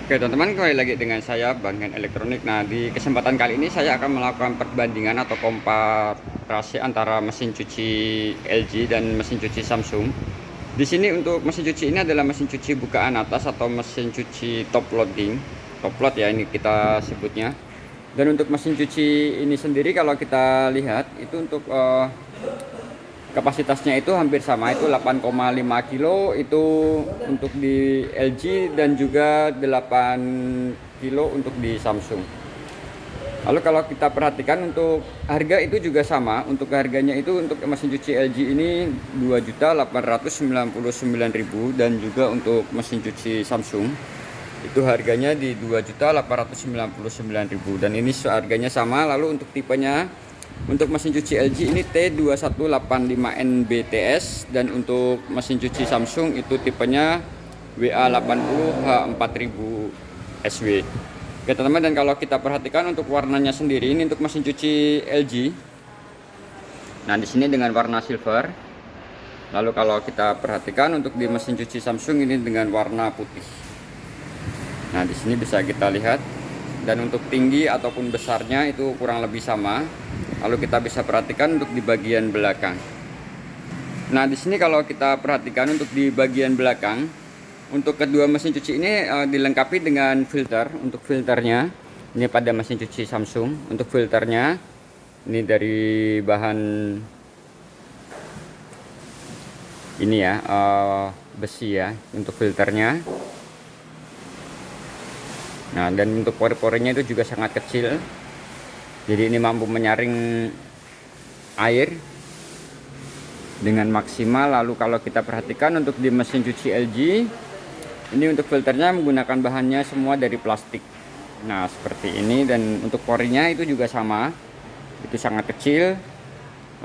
Oke teman-teman, kembali lagi dengan saya Bang Hen Elektronik. Nah, di kesempatan kali ini saya akan melakukan perbandingan atau komparasi antara mesin cuci LG dan mesin cuci Samsung. Di sini untuk mesin cuci ini adalah mesin cuci bukaan atas atau mesin cuci top loading, top load ya ini kita sebutnya. Dan untuk mesin cuci ini sendiri kalau kita lihat itu untuk kapasitasnya itu hampir sama, itu 8,5 kilo itu untuk di LG dan juga 8 kilo untuk di Samsung. Lalu kalau kita perhatikan untuk harga itu juga sama. Untuk harganya itu untuk mesin cuci LG ini 2.899.000 dan juga untuk mesin cuci Samsung itu harganya di 2.899.000 dan ini harganya sama. Lalu untuk tipenya, untuk mesin cuci LG ini T2185NBTS dan untuk mesin cuci Samsung itu tipenya WA80H4000SW. Oke teman-teman, dan kalau kita perhatikan untuk warnanya sendiri ini untuk mesin cuci LG. Nah, di sini dengan warna silver. Lalu kalau kita perhatikan untuk di mesin cuci Samsung ini dengan warna putih. Nah, di sini bisa kita lihat. Dan untuk tinggi ataupun besarnya itu kurang lebih sama. Lalu kita bisa perhatikan untuk di bagian belakang. Nah, di sini kalau kita perhatikan untuk di bagian belakang, untuk kedua mesin cuci ini dilengkapi dengan filter. Untuk filternya ini pada mesin cuci Samsung, untuk filternya ini dari bahan ini ya, besi ya untuk filternya. Nah, dan untuk pori-porinya itu juga sangat kecil. Jadi ini mampu menyaring air dengan maksimal. Lalu kalau kita perhatikan untuk di mesin cuci LG, ini untuk filternya menggunakan bahannya semua dari plastik. Nah, seperti ini. Dan untuk porinya itu juga sama, itu sangat kecil.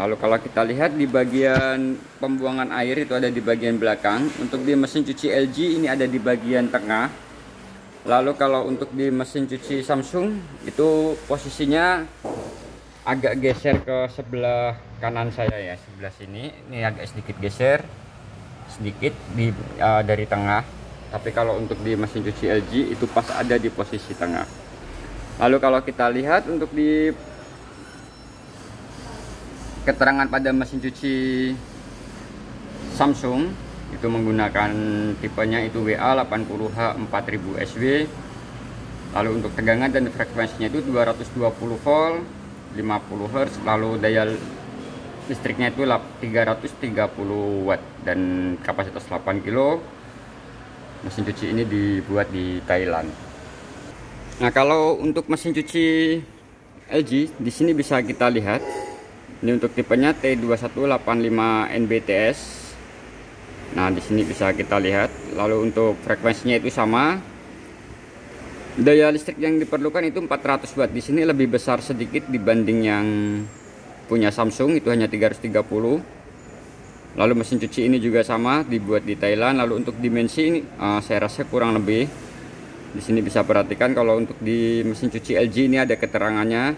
Lalu kalau kita lihat di bagian pembuangan air itu ada di bagian belakang. Untuk di mesin cuci LG ini ada di bagian tengah. Lalu kalau untuk di mesin cuci Samsung itu posisinya agak geser ke sebelah kanan saya ya, sebelah sini. Ini agak sedikit geser sedikit dari tengah. Tapi kalau untuk di mesin cuci LG itu pas ada di posisi tengah. Lalu kalau kita lihat untuk di keterangan pada mesin cuci Samsung itu menggunakan tipenya itu WA80H4000SW. Lalu untuk tegangan dan frekuensinya itu 220 volt 50 Hz. Lalu daya listriknya itu 330 watt dan kapasitas 8 kilo. Mesin cuci ini dibuat di Thailand. Nah, kalau untuk mesin cuci LG di sini bisa kita lihat ini untuk tipenya T2185NBTS. Nah, di sini bisa kita lihat. Lalu untuk frekuensinya itu sama. Daya listrik yang diperlukan itu 400 watt. Di sini lebih besar sedikit dibanding yang punya Samsung, itu hanya 330. Lalu mesin cuci ini juga sama, dibuat di Thailand. Lalu untuk dimensi ini saya rasa kurang lebih. Di sini bisa perhatikan kalau untuk di mesin cuci LG ini ada keterangannya.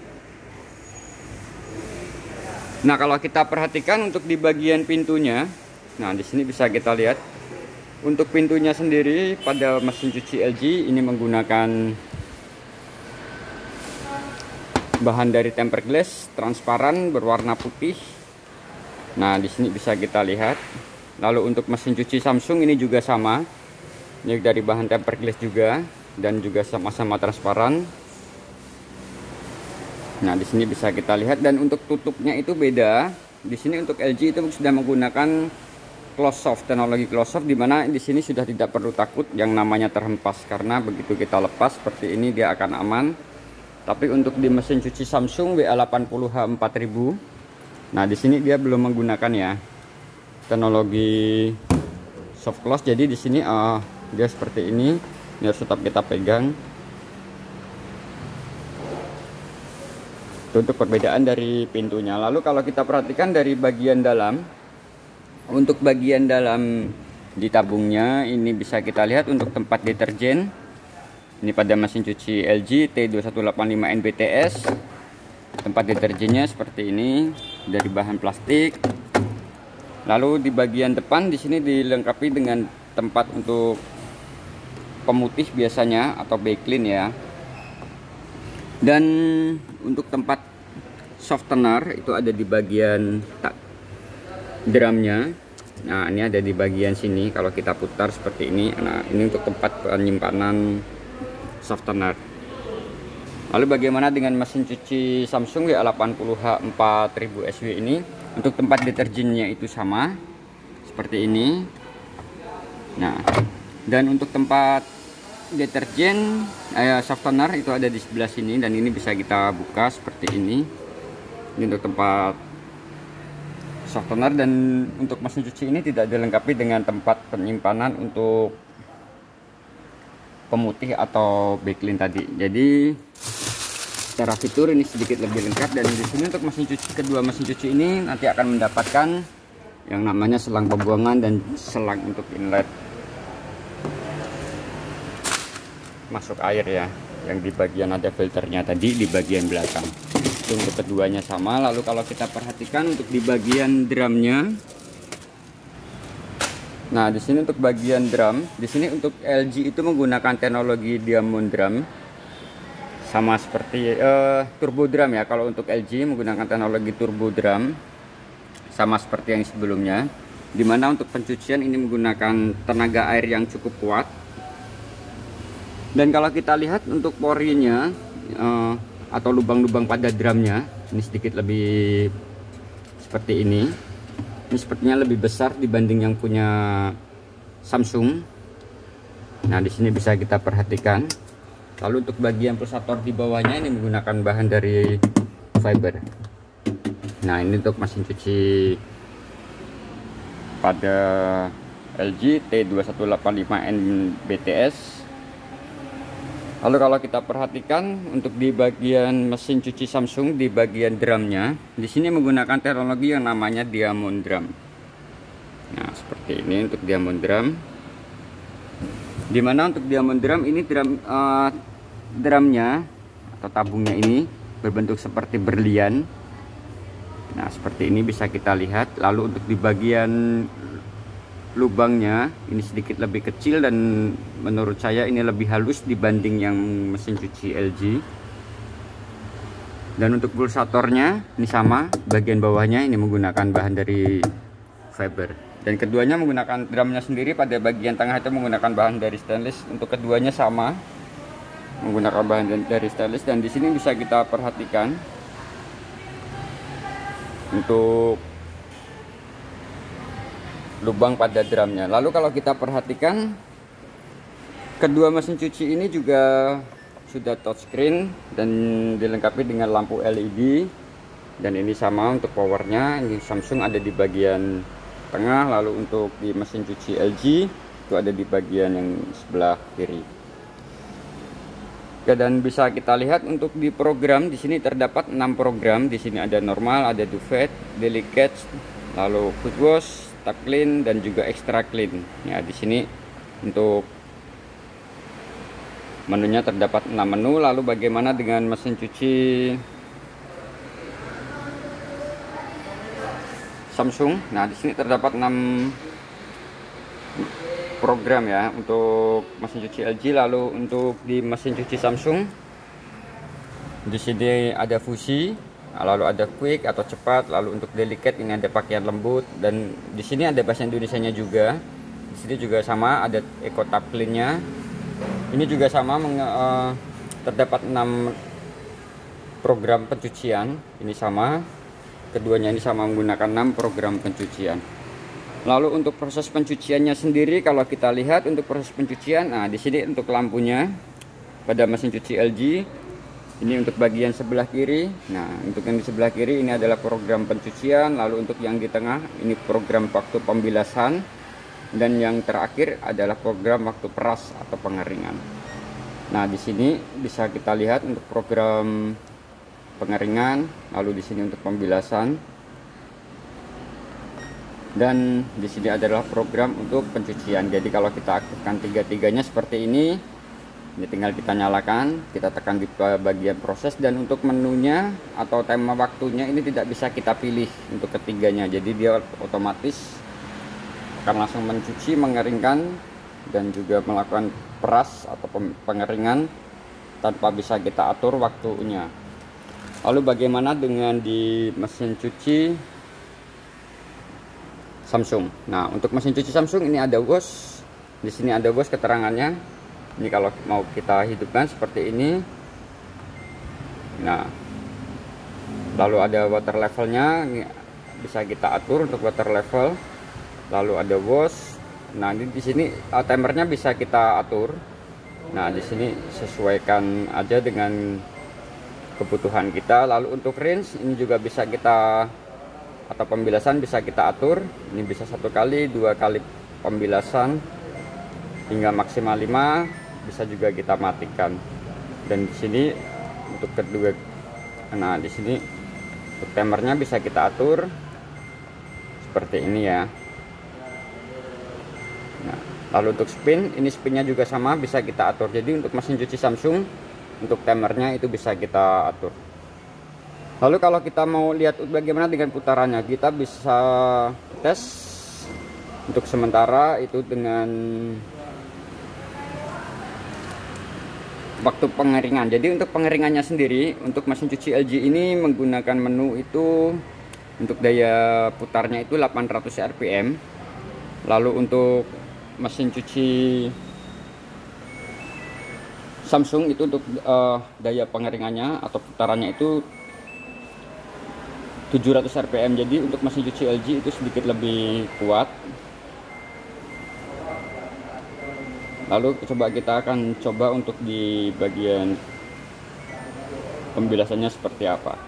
Nah, kalau kita perhatikan untuk di bagian pintunya, nah di sini bisa kita lihat untuk pintunya sendiri pada mesin cuci LG ini menggunakan bahan dari tempered glass transparan berwarna putih. Nah, di sini bisa kita lihat. Lalu untuk mesin cuci Samsung ini juga sama. Ini dari bahan tempered glass juga dan juga sama-sama transparan. Nah, di sini bisa kita lihat dan untuk tutupnya itu beda. Di sini untuk LG itu sudah menggunakan close soft, teknologi close soft, dimana di sini sudah tidak perlu takut yang namanya terhempas karena begitu kita lepas seperti ini dia akan aman. Tapi untuk di mesin cuci Samsung WA80H4000, nah di sini dia belum menggunakan ya teknologi soft close. Jadi di sini dia seperti ini harus tetap kita pegang. Itu untuk perbedaan dari pintunya. Lalu kalau kita perhatikan dari bagian dalam, untuk bagian dalam di tabungnya ini bisa kita lihat untuk tempat deterjen. Ini pada mesin cuci LG T2185NBTS. Tempat deterjennya seperti ini dari bahan plastik. Lalu di bagian depan di sini dilengkapi dengan tempat untuk pemutih biasanya atau backlink ya. Dan untuk tempat softener itu ada di bagian drumnya. Nah, ini ada di bagian sini. Kalau kita putar seperti ini, nah ini untuk tempat penyimpanan softener. Lalu bagaimana dengan mesin cuci Samsung GA80H 4000 SW ini? Untuk tempat deterjennya itu sama seperti ini. Nah, dan untuk tempat deterjen softener itu ada di sebelah sini, dan ini bisa kita buka seperti ini. Ini untuk tempat softener, dan untuk mesin cuci ini tidak dilengkapi dengan tempat penyimpanan untuk pemutih atau backlink tadi. Jadi secara fitur ini sedikit lebih lengkap, dan di sini untuk mesin cuci, kedua mesin cuci ini nanti akan mendapatkan yang namanya selang pembuangan dan selang untuk inlet masuk air ya, yang di bagian ada filternya tadi di bagian belakang. Itu untuk keduanya sama. Lalu kalau kita perhatikan untuk di bagian drumnya, nah di sini untuk bagian drum, di sini untuk LG itu menggunakan teknologi diamond drum, sama seperti turbo drum ya. Kalau untuk LG menggunakan teknologi turbo drum, sama seperti yang sebelumnya, dimana untuk pencucian ini menggunakan tenaga air yang cukup kuat. Dan kalau kita lihat untuk porinya atau lubang-lubang pada drumnya, ini sedikit lebih seperti ini. Ini sepertinya lebih besar dibanding yang punya Samsung. Nah, di sini bisa kita perhatikan. Lalu untuk bagian pulsator di bawahnya ini menggunakan bahan dari fiber. Nah, ini untuk mesin cuci pada LG T2185N BTS. Lalu kalau kita perhatikan untuk di bagian mesin cuci Samsung, di bagian drumnya, di sini menggunakan teknologi yang namanya diamond drum. Nah, seperti ini untuk diamond drum. Dimana untuk diamond drum ini drumnya atau tabungnya ini berbentuk seperti berlian. Nah, seperti ini bisa kita lihat. Lalu untuk di bagian lubangnya ini sedikit lebih kecil, dan menurut saya ini lebih halus dibanding yang mesin cuci LG. Dan untuk pulsatornya ini sama, bagian bawahnya ini menggunakan bahan dari fiber, dan keduanya menggunakan drumnya sendiri pada bagian tengah itu menggunakan bahan dari stainless. Untuk keduanya sama menggunakan bahan dari stainless, dan di sini bisa kita perhatikan untuk lubang pada drumnya. Lalu kalau kita perhatikan kedua mesin cuci ini juga sudah touchscreen dan dilengkapi dengan lampu LED, dan ini sama untuk powernya. Ini Samsung ada di bagian tengah, lalu untuk di mesin cuci LG itu ada di bagian yang sebelah kiri. Oke, dan bisa kita lihat untuk di program di sini terdapat 6 program. Di sini ada normal, ada duvet, delicate, lalu quick wash, tap clean, dan juga extra clean. Ya, di sini untuk menunya terdapat 6 menu. Lalu bagaimana dengan mesin cuci Samsung? Nah, di sini terdapat 6 program ya untuk mesin cuci LG. Lalu untuk di mesin cuci Samsung di sini ada fusi, lalu ada quick atau cepat, lalu untuk delicate ini ada pakaian lembut, dan di sini ada bahasa Indonesianya juga. Di sini juga sama ada eco tap clean-nya. Ini juga sama terdapat 6 program pencucian. Ini sama, keduanya ini sama menggunakan 6 program pencucian. Lalu untuk proses pencuciannya sendiri, kalau kita lihat untuk proses pencucian, nah di sini untuk lampunya pada mesin cuci LG ini untuk bagian sebelah kiri. Nah, untuk yang di sebelah kiri ini adalah program pencucian, lalu untuk yang di tengah ini program waktu pembilasan, dan yang terakhir adalah program waktu peras atau pengeringan. Nah, di sini bisa kita lihat untuk program pengeringan, lalu di sini untuk pembilasan, dan di sini adalah program untuk pencucian. Jadi kalau kita aktifkan tiga-tiganya seperti ini tinggal kita nyalakan, kita tekan di bagian proses, dan untuk menunya atau tema waktunya ini tidak bisa kita pilih untuk ketiganya. Jadi dia otomatis akan langsung mencuci, mengeringkan dan juga melakukan peras atau pengeringan tanpa bisa kita atur waktunya. Lalu bagaimana dengan di mesin cuci Samsung? Nah, untuk mesin cuci Samsung ini ada wash. Di sini ada wash keterangannya. Ini kalau mau kita hidupkan seperti ini. Nah, lalu ada water levelnya, ini bisa kita atur untuk water level. Lalu ada wash. Nah, di sini timernya bisa kita atur. Nah, di sini sesuaikan aja dengan kebutuhan kita. Lalu untuk rinse ini juga bisa kita, atau pembilasan bisa kita atur. Ini bisa 1 kali, 2 kali pembilasan hingga maksimal 5. Bisa juga kita matikan. Dan di sini untuk kedua, nah di sini untuk timernya bisa kita atur seperti ini ya. Nah, lalu untuk spin, ini spinnya juga sama, bisa kita atur. Jadi untuk mesin cuci Samsung, untuk timernya itu bisa kita atur. Lalu kalau kita mau lihat bagaimana dengan putarannya, kita bisa tes untuk sementara itu dengan waktu pengeringan. Jadi untuk pengeringannya sendiri, untuk mesin cuci LG ini menggunakan menu itu untuk daya putarnya itu 800 rpm. Lalu untuk mesin cuci Samsung itu untuk daya pengeringannya atau putarannya itu 700 rpm. Jadi untuk mesin cuci LG itu sedikit lebih kuat. Lalu kita akan coba untuk di bagian pembilasannya seperti apa.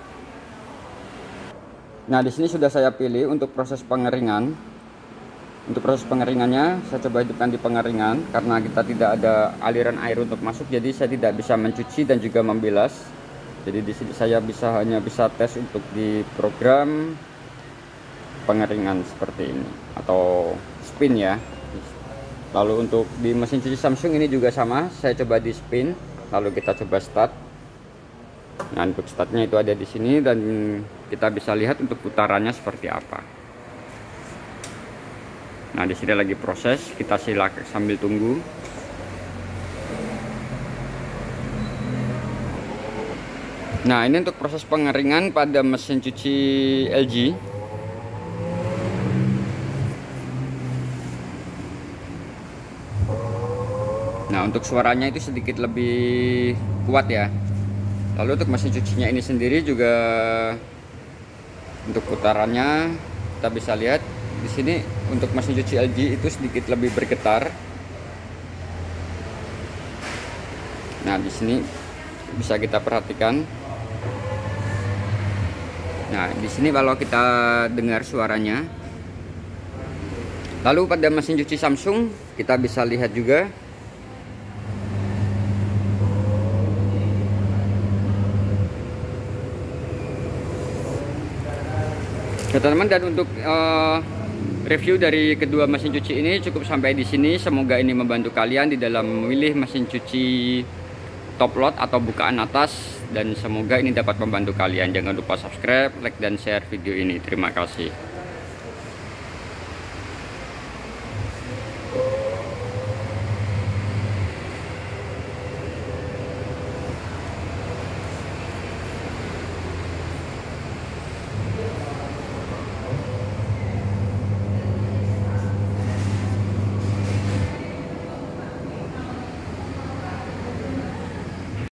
Nah, di sini sudah saya pilih untuk proses pengeringan. Untuk proses pengeringannya saya coba hidupkan di pengeringan karena kita tidak ada aliran air untuk masuk, jadi saya tidak bisa mencuci dan juga membilas. Jadi di sini saya hanya bisa tes untuk di program pengeringan seperti ini atau spin ya. Lalu untuk di mesin cuci Samsung ini juga sama, saya coba di spin, lalu kita coba start. Nah, untuk startnya itu ada di sini dan kita bisa lihat untuk putarannya seperti apa. Nah, di sini lagi proses, kita silakan sambil tunggu. Nah, ini untuk proses pengeringan pada mesin cuci LG. Nah, untuk suaranya itu sedikit lebih kuat ya. Lalu untuk mesin cucinya ini sendiri juga untuk putarannya kita bisa lihat di sini untuk mesin cuci LG itu sedikit lebih bergetar. Nah, di sini bisa kita perhatikan. Nah, di sini kalau kita dengar suaranya. Lalu pada mesin cuci Samsung kita bisa lihat juga. Ya, teman-teman, dan untuk review dari kedua mesin cuci ini cukup sampai di sini. Semoga ini membantu kalian di dalam memilih mesin cuci top load atau bukaan atas, dan semoga ini dapat membantu kalian. Jangan lupa subscribe, like, dan share video ini. Terima kasih.